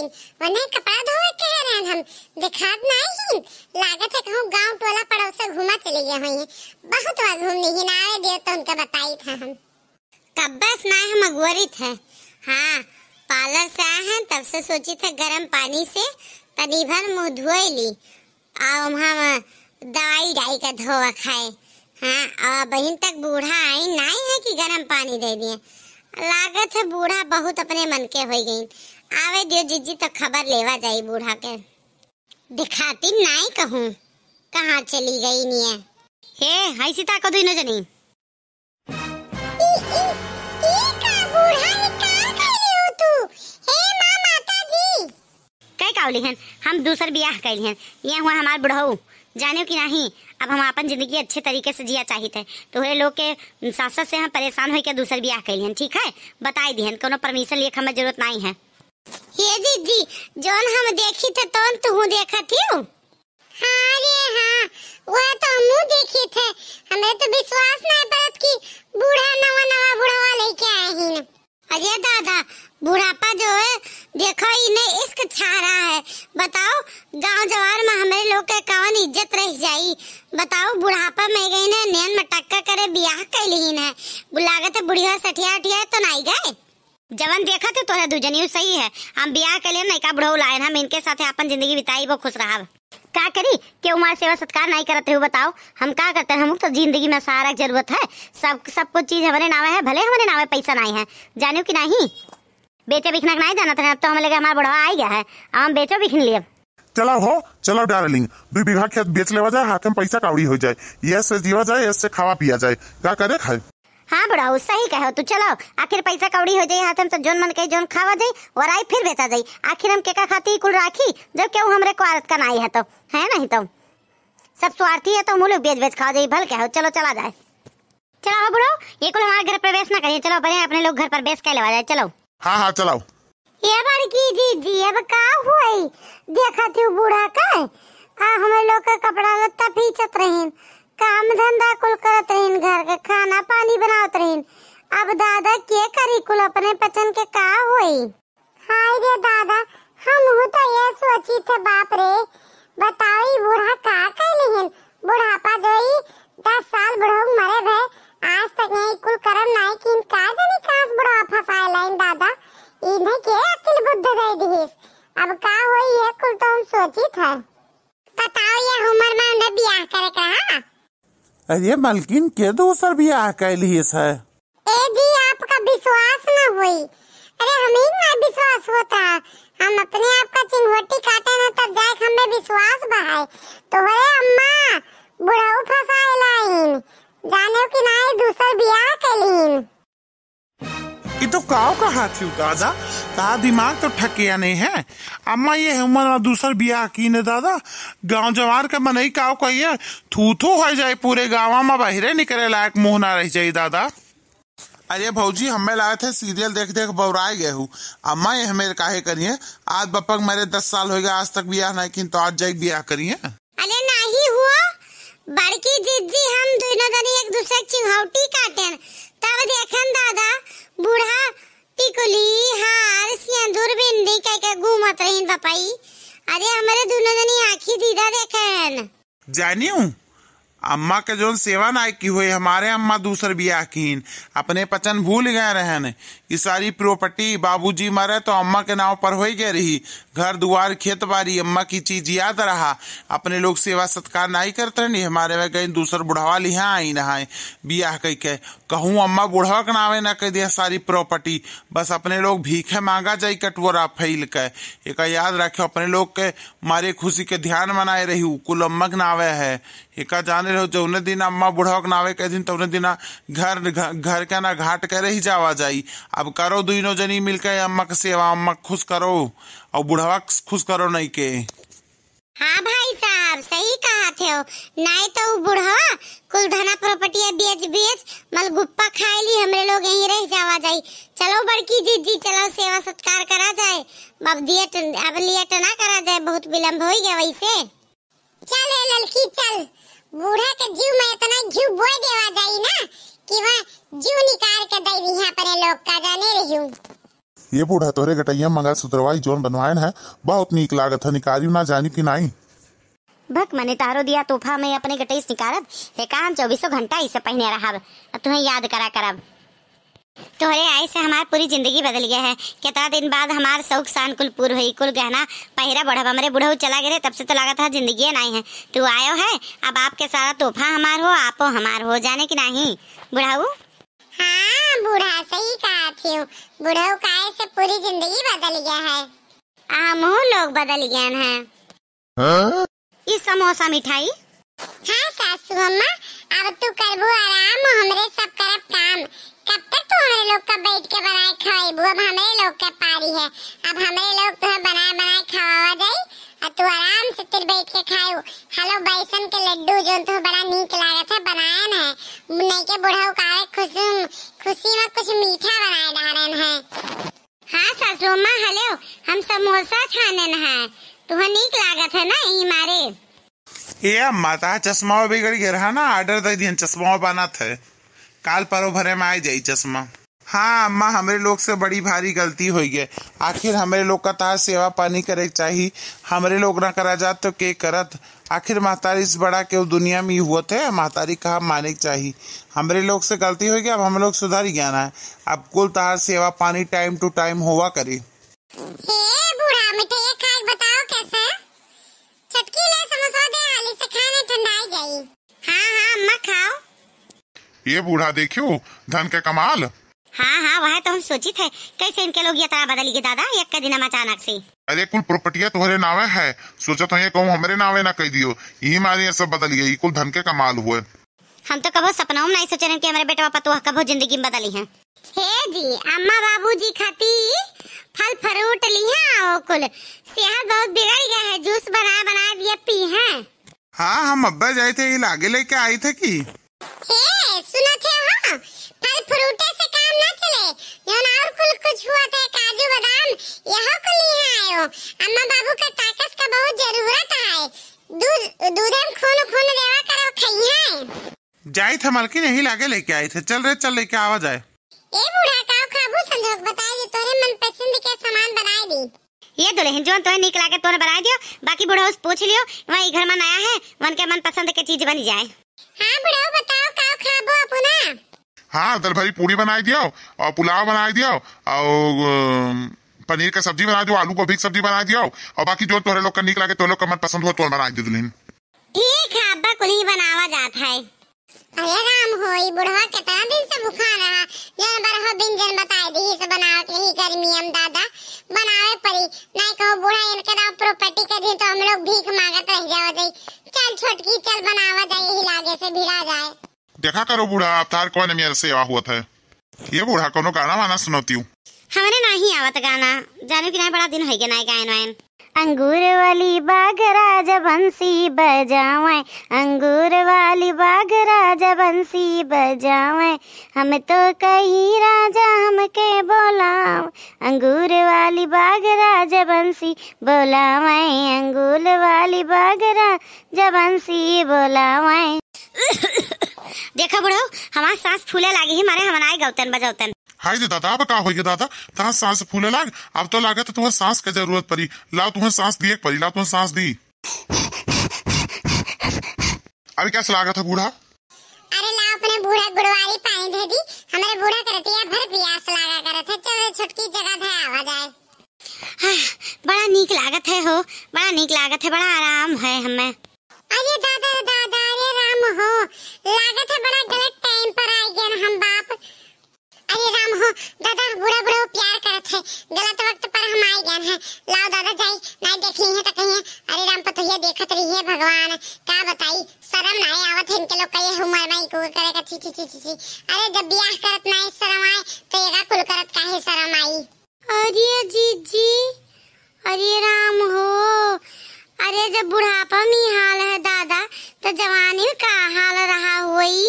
गई, वरना कपड़ा धोए कह रहे हैं हम दिखात नहीं। लागत है कहूँ गांव टोला पड़ोस घुमा चले गए हुए, बहुत बार घूमने ही ना आए दियो तो उनका बताई था हम कब बस ना हम अगवरित है। हाँ पार्लर से आए हैं तब से सोची थे गर्म पानी से तनी भर मुँह धोए ली और हम दवाई डाई का धोआ खाए। हाँ और बहन तक बूढ़ा आई नहीं है कि गर्म पानी दे दिए। लागत है बूढ़ा बहुत अपने मन के हो गई। आवे दियो जीजी तो खबर लेवा जाई बूढ़ा के। दिखाती नहीं कहूँ कहाँ चली गई नहीं हे हाई सीता को दुई न जनी कावली हैं हम दूसर ब्याह कैली हैं। ये हुआ हमार बुढ़ऊ जाने की नहीं। अब हम अपन जिंदगी अच्छे तरीके से जिया चाहिए तो वे लोग के सास से हम परेशान हो के दूसर ब्याह कैली हैं। ठीक है बताई दी कोनो परमिशन लिए हमें जरूरत नहीं है। ये दीदी जोन हम देखी थे तो तू देखा थी। हाँ रे हाँ वह तो हम देखी थे, हमें तो विश्वास नहीं पड़त कि बूढ़ा नवा नवा बुढ़ावा लेके आए हैं। अजय दादा बुढ़ापा जो है देखो इन्हें इश्क छा रहा है। बताओ गांव जवार में हमारे लोग के कौन इज्जत रह जाई। बताओ बुढ़ापा में गई ने नैन में टक्का करे ब्याह कैली है। लागत है बुढ़िया सठिया उठिया तो नहीं गए। जवन देखा थे तोरा दुजनी सही है। हम ब्याह के लिए नहीं का बुढ़ऊ लाए हम इनके साथ अपन जिंदगी बिताई वो खुश रहा। क्या करी क्यों हमारे सेवा सत्कार नहीं करते हो बताओ हम क्या करते हैं। हम तो जिंदगी में सहारा की जरूरत है। सब कुछ चीज हमारे नावे है भले हमारे नावे पैसा नहीं है जानियो कि नहीं। बेचे बिखना नहीं जाना था। अब तो हमें लगा हमारा बुढ़वा आ गया है हम बेचो बिखन लिए। चलो डार्लिंग 2 बीघा खेत बेच लेवा जाए हाथ में पैसा कावड़ी हो जाए। ये से जीवा जाए इससे खावा पिया जाए क्या करे खाए। हाँ बुढ़ाऊ सही कहो तू चलो आखिर पैसा कौड़ी हो जाए हाथ में तो जोन मन के जोन खावा जाए और आई फिर बेचा जाए। आखिर हम केका खाती कुल राखी जब क्यों हमरे को आदत का नहीं है तो है नहीं तो सब स्वार्थी है तो मुँह बेच बेच खा जाए भल क्या हो। चलो चला जाए चलो बुढ़ाऊ ये कुल हमारे घर प्रवेश ना करिए। चलो बने अपने लोग घर पर बेच के लेवा जाए। चलो हाँ चलाओ। ये बड़की दीदी अब का हुई देखा थी बूढ़ा का हमें लोग का कपड़ा लत्ता पीछत रही काम धंधा कुल करत रही घर के खाना पानी बनावत रही। अब दादा के करी कुल अपने पचन के का हुई। हाय रे दादा हम तो ये सोची थे बाप रे बताओ बूढ़ा का कैली हैं। बुढ़ापा जोई 10 साल बुढ़ऊ मरे भे आज तक यही कुल करम नहीं किन का जाने कास बुढ़ा फसाए लाइन दादा इन्हें के अकिल बुद्ध दे दीस। अब का होई है कुल तो हम सोची था। बताओ ये उम्र में उन्हें ब्याह करे कहा। अरे मलकिन के दूसर ब्याह कैली है। ए जी आपका विश्वास न हुई। अरे हमें ना विश्वास होता हम अपने आप का चिंगोटी काटे ना तब जाए हमें विश्वास बहाए तो है अम्मा बुढ़ऊ फसाए लाइन जाने की नहीं दूसर ब्याह कैली। ये तो काव कहा थी दादा ता दिमाग तो ठकिया नहीं है। अम्मा ये उम्र दूसर ब्याह की ने दादा गांव जवार के मनई काव कहिए थू हो जाए पूरे गाँव में बाहरे निकले लायक मुँह ना रह जाये दादा। अरे भौजी हमें लाए थे सीरियल देख देख बौराए गए हूँ। अम्मा ये हमें काहे करिए आज बपक मेरे 10 साल हो गए आज तक ब्याह नहीं की तो आज जाए ब्याह करिए। अरे नहीं हुआ बड़की जीजी हम दोनों जनी एक दूसरे चिंगौटी काटे तब देखन दादा बूढ़ा टिकुली हार सिंदूर बिंदी कह घूमत रही पापाई। अरे हमारे दोनों जनी आँखी दीदा देखन जानियो अम्मा के जोन सेवा नाय की हुई हमारे अम्मा दूसर ब्याह कीन अपने पचन भूल गए रहन। ये सारी प्रॉपर्टी बाबूजी मरे तो अम्मा के नाव पर हो गए रही घर दुआर खेत बाड़ी अम्मा की चीज याद रहा। अपने लोग सेवा सत्कार नहीं करते नहीं हमारे में गई दूसर बुढ़वा लिहा आई नहाए ब्याह कह के कहूँ अम्मा बुढ़वा के नावे न कह दिया सारी प्रॉपर्टी बस अपने लोग भीखे मांगा जाई कटवरा फैल के। एक याद रखे अपने लोग के मारे खुशी के ध्यान मनाए रही कुल अम्मा के नावे है। एक जाने रहो जो उन्हें दिन अम्मा बुढ़वा के नावे कह दिन तो उन्हें दिन घर के ना घाट के रही जावा जाई। अब करो दोनों जनी मिलकर अम्मा की सेवा अम्मा खुश करो और बुढ़वा खुश करो नहीं के। हाँ भाई साहब सही कहा थे नहीं तो बुढ़वा कुल धना प्रॉपर्टी बेच बेच मल गुप्पा खाए ली हमरे लोग यहीं रह जावा जाई। चलो बड़की जीजी चलो सेवा सत्कार करा जाए अब लेट ना करा जाए बहुत विलम्ब हो गया वैसे। चल लड़की चल बूढ़ा के जीव में इतना घी बोए देवा जाई ना कि वह जीव निकाल के दे यहाँ पर लोग का जाने रही हूँ। ये बूढ़ा तोहरे गटैया मंगलसूत्रवाई जोन बनवायन है बहुत नीक लागत है, निकाली ना जानी कि नहीं। भक मने तारो दिया तोहफा में अपने गटईस निकारत हे काम 24 घंटा इसे पहने रहा तुम्हें याद करा करब। तोहरे आए से हमार पूरी जिंदगी बदल गया है। कितना दिन बाद हमार शौक शान कुल पूर हुई, कुल गहना पहिरा बढ़ा हमारे बुढ़ऊ चला गए तब से तो लगा था जिंदगी नहीं है। तू आयो है अब आपके सारा तोहफा हमार हो आपो हमार हो जाने की नहीं बुढ़ाऊ। हाँ बूढ़ा सही कहा थी, बुढ़ऊ काहे से पूरी जिंदगी बदल गया है। हमहू लोग बदल गए हैं। इस समोसा मिठाई हाँ सासू अम्मा अब तू करबू आराम, हमरे सब करब काम। कब तक तू हमारे लोग का बैठ के बनाए खवाईबू, अब हमारे लोग के पारी है। अब हमारे लोग तुम्हें बनाए बनाए खवावा जाई और तू आराम से तिर बैठ के खाओ। हेलो बेसन के लड्डू जो तो बड़ा नीक लागत है बनाए न है, नहीं के बुढ़ऊ कावे खुशी में कुछ मीठा बनाए डालन है। हाँ सासू अम्मा हेलो हम समोसा छानन है तुम्हें नीक लागत है ना यही मारे। ये अम्मा ता चश्मा बिगड़ गया रहा ना, ऑर्डर दे दिया चश्मा बना थे काल परो भरे में आ जाई चश्मा। हाँ अम्मा हमारे लोग से बड़ी भारी गलती हो गई, आखिर हमारे लोग का तार सेवा पानी करे चाहिए, हमारे लोग ना करा जात तो के करत। आखिर महतारी से बड़ा के दुनिया में हुआ थे, महतारी कहा माने चाहिए। हमारे लोग से गलती हो गई, अब हम लोग सुधार गया ना, अब कुल तार सेवा पानी टाइम टू टाइम हुआ करी। बूढ़ा मिठाई खा बताओ कैसे चटकी ले समोसा दे हाली से खाने ठंडाई जाई। हाँ अम्मा खाओ। ये बूढ़ा देखियो धन के कमाल। हाँ वह तो हम सोची थे कैसे इनके लोग ये तरह बदल गए दादा एक दिन में अचानक से। अरे कुल प्रॉपर्टियां तुम्हारे नावे है, सोचा तो ये कहूँ हमारे नावे ना कह दियो, यही मारे ये सब बदल गई, कुल धन के कमाल हुए। हम तो कभी सपना में नहीं सोचे कि हमारे बेटा पतोह कभी जिंदगी में बदली है। हे जी अम्मा बाबूजी खाती फल फ्रूट लिया कुल सेहत बहुत बिगड़ गया है, जूस बना दिया पी है। हाँ हम अब्बा जाए थे लागे लेके आई थे की सुना थे हाँ फल फ्रूटे से काम ना चले, और कुछ हुआ था काजू बादाम यहाँ को लिए आयो। अम्मा बाबू का ताकत का बहुत जरूरत है, दूध में खून देवा करो खाइए। जाए थे मलकिन यही लागे लेके आए थे, चल लेके आवा जाए। ए बूढ़ा काऊ खाबू संजोग बताए जो तोरे मन पसंद के सामान बनाए दी। ये दुल्हन जो तुम्हें नीक लागे तोने बना दियो, बाकी बुढ़ा पूछ लियो वही घर में नया है वन के मन पसंद के चीज बनी जाए। हाँ बुढ़ा बताओ काऊ खाबो अपना। हाँ दाल भरी पूरी बनाई दियो और पुलाव बनाई दियो और पनीर का सब्जी बना दियो, आलू गोभी की सब्जी बना दियो और बाकी जो तोरे लोग का नीक लागे तो लोग का मन पसंद हो तो बना दी दुल्हन। ठीक है अब्बा कुल ही बनावा जात है। अरे राम होई बुढ़वा कितना दिन से बुखार रहा, जन बरह व्यंजन बताए दी से बनाओ के ही गर्मी हम दादा बनावे पड़ी नहीं कहो बुढ़ा इनके नाम प्रॉपर्टी के दिन तो हम लोग भीख मांगत रह जाओ जाई। चल छोटकी चल बनावा जाए यही लागे से भिड़ा जाए। देखा करो बूढ़ा अब तार कौन मेरे सेवा हुआ था। ये बूढ़ा कोनो गाना वाना सुनती हूँ। हमारे नहीं आवत गाना जाने की नहीं बड़ा दिन हो गया नहीं गायन वायन। अंगूर वाली बाग राजा बंसी बजावे, अंगूर वाली बाग राजा बंसी बजावे, हम तो कहीं राजा हमके बोलाव, अंगूर वाली बाग राजा बंसी बोलावे, अंगूर वाली बाग राजा बंसी बोलावे। देखा बुढ़ो हमार सांस फूले लागी ही मारे हमारे गौतन बजौतन। हाय दे दादा अब का हो गया दादा तहाँ सांस फूले लाग, अब तो लागत है तुम्हें सांस की जरूरत पड़ी, लाओ तुम्हें सांस दिए पड़ी, लाओ तुम्हें सांस दी। अभी कैसे लागत है बूढ़ा? अरे लाओ अपने बूढ़ा गुड़वाली पानी दे दी, हमारे बूढ़ा करती है भर प्यास लगा करत है, चल छुटकी जगह है आवा जाए। बड़ा नीक लागत है हो, बड़ा नीक लागत है, बड़ा आराम है हमें। अरे दादा अरे राम हो लागत है बड़ा गलत टाइम पर आ गए हम बाप। अरे राम हो दादा बुढ़ा प्यार करत है, गलत वक्त पर हम आए गए हैं, लाओ दादा जाई नहीं देखली है तो कहिए अरे राम पतोहिया देखत रही है भगवान का बताई शर्म नहीं आवत है इनके लोग कहिए उमर में को करेगा छी छी छी छी। अरे जब ब्याह करत नहीं शर्म आए तो एगा कुल करत काहे शर्म आई। अरे जीजी अरे राम हो, अरे जब बुढ़ापा में हाल है दादा तो जवानी में का हाल रहा हुई।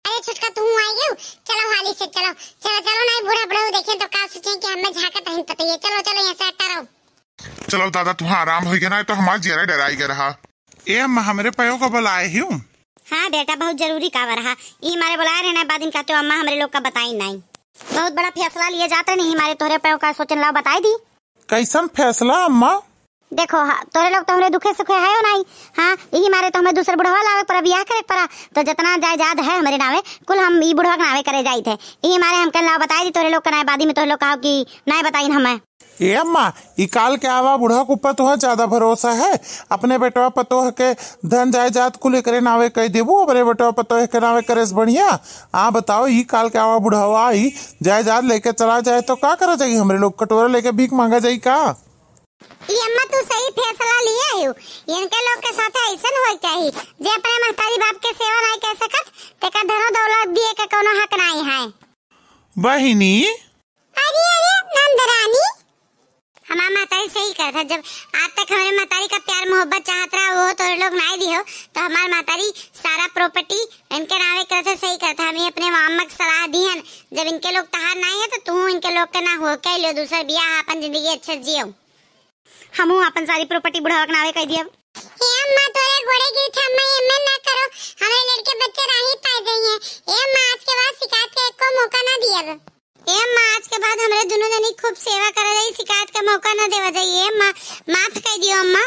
अरे छुटका तुम आई गयो, चलो हाली से चलो नहीं बुढ़ा देखें तो का सोचें कि हमें झाकत नहीं पता है। चलो यहाँ से हटा रहो। चलो दादा तुम्हें आराम हो गया ना तो हमारा जरा डराई गया रहा। ए अम्मा हमारे पयो को बुलाए हूँ। हाँ बेटा बहुत जरूरी कावा रहा, ये हमारे बुलाए रहना बाद इनका तो अम्मा हमारे लोग का बताई नहीं। बहुत बड़ा फैसला लिए जाते नहीं हमारे तोहरे पे का सोचन लाओ बताई दी। कैसन फैसला अम्मा? देखो तोरे लोग तो हमरे दुखे सुखे है हो नहीं। हाँ यही मारे तो हमें दूसरे बुढ़वा लावे पर बियाह करे पड़ा, तो जितना जायदाद है हमारे नावे कुल हम ई बुढ़वा के नावे करे जाई थे। यही मारे हम कल लाओ बताई दी तोरे लोग का नावे बादी में तोरे लोग कहो कि नहीं बताई हमें। ए अम्मा ई काल के आवा बुढ़ा के ऊपर तुह ज्यादा भरोसा है? अपने बेटवा पतोह के धन जायदाद कुल एकरे नावे कह देबू, अपने बेटवा पतोह के नावे करे से बढ़िया। बताओ ई काल के आवा बुढ़वा आई जायदाद लेके चला जाए तो का करा जाएगी? हमरे लोग कटोरा लेके भीख मांगा जाई का? अम्मा तू सही फैसला लिया है। इनके लोग के साथ ऐसा हो चाहिए जे अपने महतारी बाप के सेवा नहीं कर सकत तेका धनो दौलत दिए के कोनो हक नहीं है। बहिनी अरे अरे नंदरानी हमारा महतारी सही करता है। जब आज तक हमारे महतारी का प्यार मोहब्बत चाहत रहा वो तो लोग नहीं दियो तो हमारे महतारी सारा प्रॉपर्टी इनके नावे करते सही करता। हमें अपने मामा की सलाह दी है जब इनके लोग तहार नहीं है तो तू इनके लोग के ना हो के लियो दूसरा बियाह अपन जिंदगी अच्छे जियो। हम अपन सारी प्रॉपर्टी बुढ़ावा के नावे कह दिया। अम्मा तोरे गोड़े गिर थे अम्मा एमे ना करो हमारे लड़के बच्चे राही पाए जाइए। अम्मा आज के बाद शिकायत का एको मौका ना दिया। अम्मा आज के बाद हमारे दोनों जनी खूब सेवा करा जाई, शिकायत का मौका ना देवा जाइए। अम्मा माफ कर दियो अम्मा।